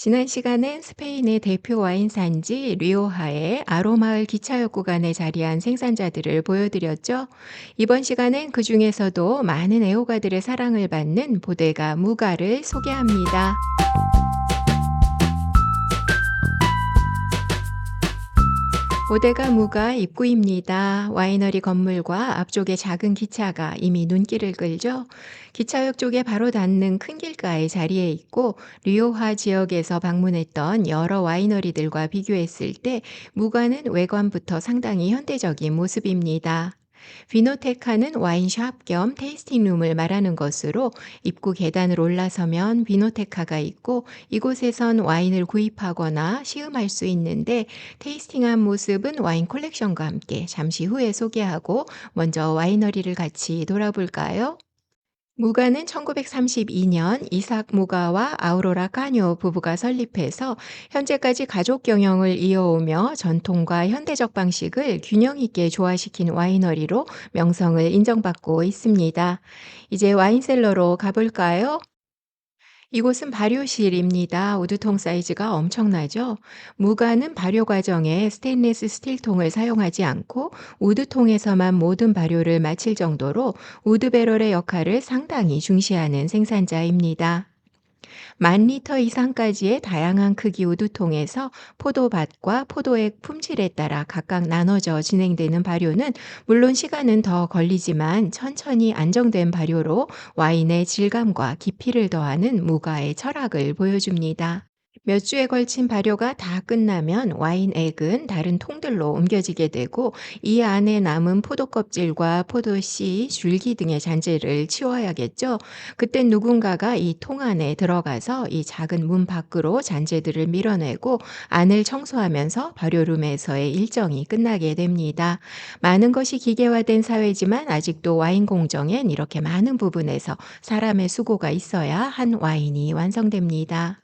지난 시간엔 스페인의 대표 와인 산지 리오하의 아로마을 기차역 구간에 자리한 생산자들을 보여드렸죠. 이번 시간엔 그 중에서도 많은 애호가들의 사랑을 받는 보데가 무가를 소개합니다. 보데가 무가 입구입니다. 와이너리 건물과 앞쪽에 작은 기차가 이미 눈길을 끌죠. 기차역 쪽에 바로 닿는 큰 길가에 자리해 있고 리오하 지역에서 방문했던 여러 와이너리들과 비교했을 때 무가는 외관부터 상당히 현대적인 모습입니다. 비노테카는 와인샵 겸 테이스팅룸을 말하는 것으로 입구 계단을 올라서면 비노테카가 있고 이곳에선 와인을 구입하거나 시음할 수 있는데 테이스팅한 모습은 와인 콜렉션과 함께 잠시 후에 소개하고 먼저 와이너리를 같이 돌아볼까요? 무가는 1932년 이삭 무가와 아우로라 까뇨 부부가 설립해서 현재까지 가족 경영을 이어오며 전통과 현대적 방식을 균형 있게 조화시킨 와이너리로 명성을 인정받고 있습니다. 이제 와인셀러로 가볼까요? 이곳은 발효실입니다. 우드통 사이즈가 엄청나죠? 무가는 발효 과정에 스테인리스 스틸통을 사용하지 않고 우드통에서만 모든 발효를 마칠 정도로 우드 배럴의 역할을 상당히 중시하는 생산자입니다. 10,000리터 이상까지의 다양한 크기 우두통에서 포도밭과 포도액 품질에 따라 각각 나눠져 진행되는 발효는 물론 시간은 더 걸리지만 천천히 안정된 발효로 와인의 질감과 깊이를 더하는 무가의 철학을 보여줍니다. 몇 주에 걸친 발효가 다 끝나면 와인액은 다른 통들로 옮겨지게 되고 이 안에 남은 포도 껍질과 포도 씨, 줄기 등의 잔재를 치워야겠죠. 그땐 누군가가 이 통 안에 들어가서 이 작은 문 밖으로 잔재들을 밀어내고 안을 청소하면서 발효룸에서의 일정이 끝나게 됩니다. 많은 것이 기계화된 사회지만 아직도 와인 공정엔 이렇게 많은 부분에서 사람의 수고가 있어야 한 와인이 완성됩니다.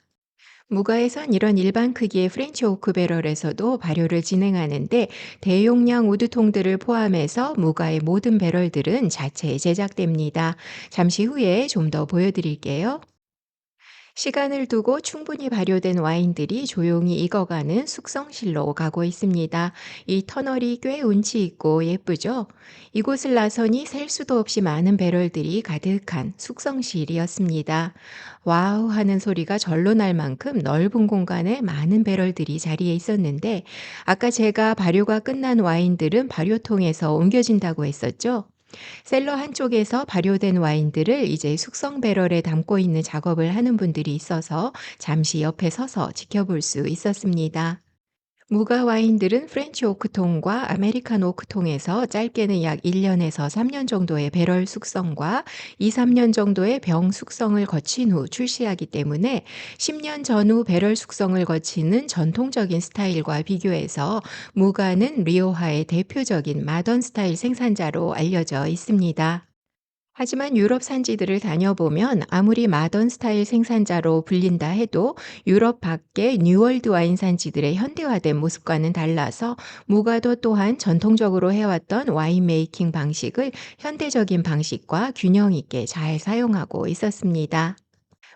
무가에선 이런 일반 크기의 프렌치 오크 배럴에서도 발효를 진행하는데 대용량 우드통들을 포함해서 무가의 모든 배럴들은 자체 제작됩니다. 잠시 후에 좀 더 보여드릴게요. 시간을 두고 충분히 발효된 와인들이 조용히 익어가는 숙성실로 가고 있습니다. 이 터널이 꽤 운치 있고 예쁘죠? 이곳을 나서니 셀 수도 없이 많은 배럴들이 가득한 숙성실이었습니다. 와우 하는 소리가 절로 날 만큼 넓은 공간에 많은 배럴들이 자리에 있었는데 아까 제가 발효가 끝난 와인들은 발효통에서 옮겨진다고 했었죠? 셀러 한쪽에서 발효된 와인들을 이제 숙성 배럴에 담고 있는 작업을 하는 분들이 있어서 잠시 옆에 서서 지켜볼 수 있었습니다. 무가 와인들은 프렌치 오크통과 아메리칸 오크통에서 짧게는 약 1년에서 3년 정도의 배럴 숙성과 2, 3년 정도의 병 숙성을 거친 후 출시하기 때문에 10년 전후 배럴 숙성을 거치는 전통적인 스타일과 비교해서 무가는 리오하의 대표적인 마던 스타일 생산자로 알려져 있습니다. 하지만 유럽 산지들을 다녀보면 아무리 마던 스타일 생산자로 불린다 해도 유럽 밖의 뉴월드 와인 산지들의 현대화된 모습과는 달라서 무가도 또한 전통적으로 해왔던 와인 메이킹 방식을 현대적인 방식과 균형 있게 잘 사용하고 있었습니다.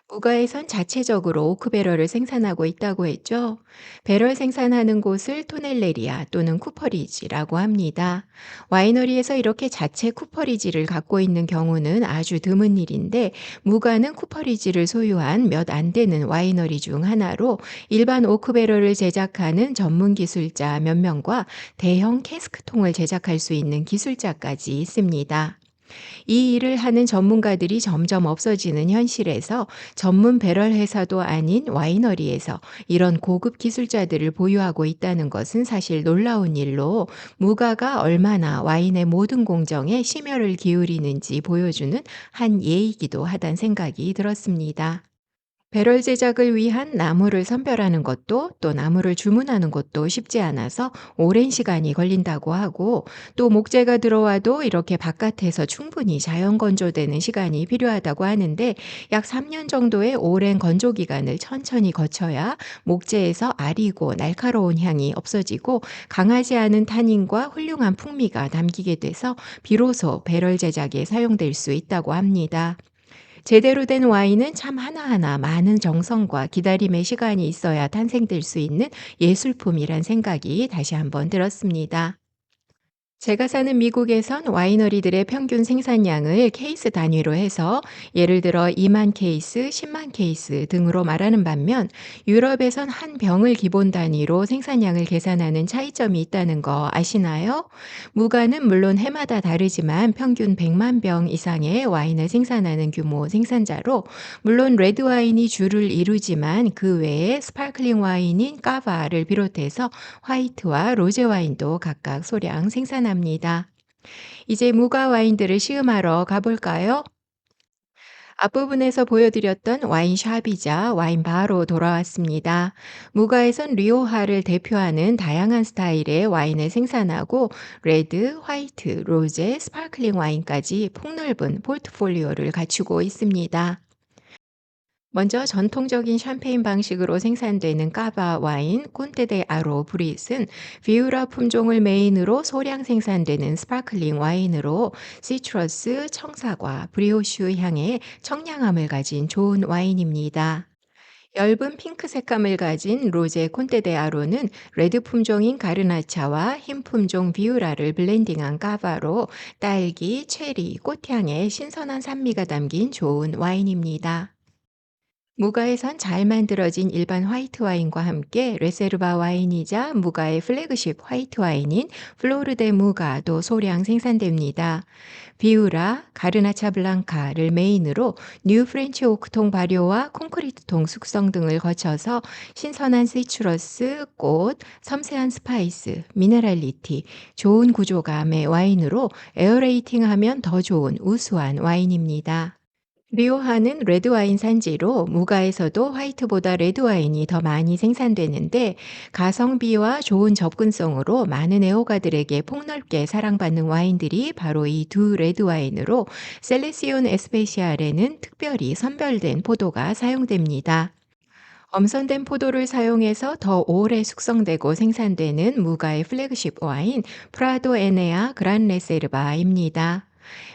무가에선 자체적으로 오크배럴을 생산하고 있다고 했죠. 배럴 생산하는 곳을 토넬레리아 또는 쿠퍼리지라고 합니다. 와이너리에서 이렇게 자체 쿠퍼리지를 갖고 있는 경우는 아주 드문 일인데 무가는 쿠퍼리지를 소유한 몇 안 되는 와이너리 중 하나로 일반 오크배럴을 제작하는 전문 기술자 몇 명과 대형 캐스크통을 제작할 수 있는 기술자까지 있습니다. 이 일을 하는 전문가들이 점점 없어지는 현실에서 전문 배럴 회사도 아닌 와이너리에서 이런 고급 기술자들을 보유하고 있다는 것은 사실 놀라운 일로 무가가 얼마나 와인의 모든 공정에 심혈을 기울이는지 보여주는 한 예이기도 하단 생각이 들었습니다. 배럴 제작을 위한 나무를 선별하는 것도 또 나무를 주문하는 것도 쉽지 않아서 오랜 시간이 걸린다고 하고 또 목재가 들어와도 이렇게 바깥에서 충분히 자연 건조되는 시간이 필요하다고 하는데 약 3년 정도의 오랜 건조 기간을 천천히 거쳐야 목재에서 아리고 날카로운 향이 없어지고 강하지 않은 타닌과 훌륭한 풍미가 남기게 돼서 비로소 배럴 제작에 사용될 수 있다고 합니다. 제대로 된 와인은 참 하나하나 많은 정성과 기다림의 시간이 있어야 탄생될 수 있는 예술품이란 생각이 다시 한번 들었습니다. 제가 사는 미국에선 와이너리들의 평균 생산량을 케이스 단위로 해서 예를 들어 2만 케이스, 10만 케이스 등으로 말하는 반면 유럽에선 한 병을 기본 단위로 생산량을 계산하는 차이점이 있다는 거 아시나요? 무가는 물론 해마다 다르지만 평균 100만 병 이상의 와인을 생산하는 규모 생산자로 물론 레드 와인이 주를 이루지만 그 외에 스파클링 와인인 까바를 비롯해서 화이트와 로제 와인도 각각 소량 생산합니다. 이제 무가 와인들을 시음하러 가볼까요? 앞부분에서 보여드렸던 와인샵이자 와인바로 돌아왔습니다. 무가에선 리오하를 대표하는 다양한 스타일의 와인을 생산하고 레드, 화이트, 로제, 스파클링 와인까지 폭넓은 포트폴리오를 갖추고 있습니다. 먼저 전통적인 샴페인 방식으로 생산되는 까바 와인 콘테 데 아로 브릿은 비우라 품종을 메인으로 소량 생산되는 스파클링 와인으로 시트러스, 청사과, 브리오슈 향의 청량함을 가진 좋은 와인입니다. 엷은 핑크 색감을 가진 로제 콘테 데 아로는 레드 품종인 가르나차와 흰 품종 비우라를 블렌딩한 까바로 딸기, 체리, 꽃향의 신선한 산미가 담긴 좋은 와인입니다. 무가에선 잘 만들어진 일반 화이트 와인과 함께 레세르바 와인이자 무가의 플래그십 화이트 와인인 플로르 데 무가도 소량 생산됩니다. 비우라, 가르나차 블랑카를 메인으로 뉴 프렌치 오크통 발효와 콘크리트통 숙성 등을 거쳐서 신선한 시트러스, 꽃, 섬세한 스파이스, 미네랄리티, 좋은 구조감의 와인으로 에어레이팅하면 더 좋은 우수한 와인입니다. 리오하는 레드와인 산지로 무가에서도 화이트보다 레드와인이 더 많이 생산되는데 가성비와 좋은 접근성으로 많은 애호가들에게 폭넓게 사랑받는 와인들이 바로 이 두 레드와인으로 셀레시온 에스페시알에는 특별히 선별된 포도가 사용됩니다. 엄선된 포도를 사용해서 더 오래 숙성되고 생산되는 무가의 플래그십 와인 프라도 에네아 그란 레세르바입니다.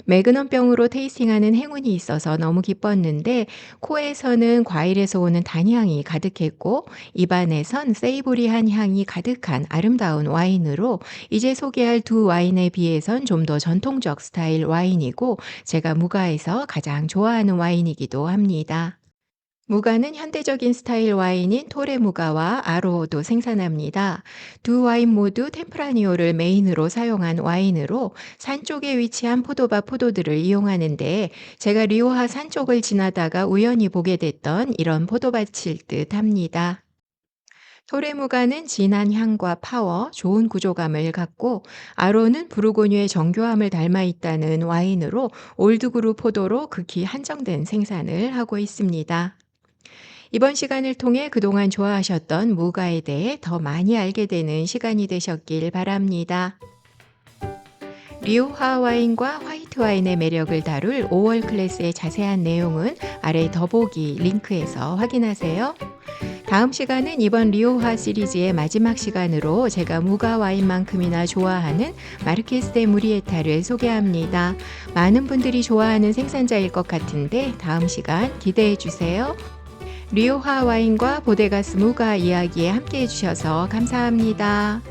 매그넘병으로 테이스팅하는 행운이 있어서 너무 기뻤는데 코에서는 과일에서 오는 단향이 가득했고 입안에선 세이보리한 향이 가득한 아름다운 와인으로 이제 소개할 두 와인에 비해선 좀 더 전통적 스타일 와인이고 제가 무가에서 가장 좋아하는 와인이기도 합니다. 무가는 현대적인 스타일 와인인 토레 무가와 아로도 생산합니다. 두 와인 모두 템프라니오를 메인으로 사용한 와인으로 산 쪽에 위치한 포도밭 포도들을 이용하는데 제가 리오하 산 쪽을 지나다가 우연히 보게 됐던 이런 포도밭일 듯 합니다. 토레 무가는 진한 향과 파워, 좋은 구조감을 갖고 아로는 부르고뉴의 정교함을 닮아 있다는 와인으로 올드그룹 포도로 극히 한정된 생산을 하고 있습니다. 이번 시간을 통해 그동안 좋아하셨던 무가에 대해 더 많이 알게 되는 시간이 되셨길 바랍니다. 리오하 와인과 화이트 와인의 매력을 다룰 5월 클래스의 자세한 내용은 아래 더보기 링크에서 확인하세요. 다음 시간은 이번 리오하 시리즈의 마지막 시간으로 제가 무가 와인만큼이나 좋아하는 마르케스 데 무리에타를 소개합니다. 많은 분들이 좋아하는 생산자일 것 같은데 다음 시간 기대해 주세요. 리오하 와인과 보데가스 무가 이야기에 함께 해주셔서 감사합니다.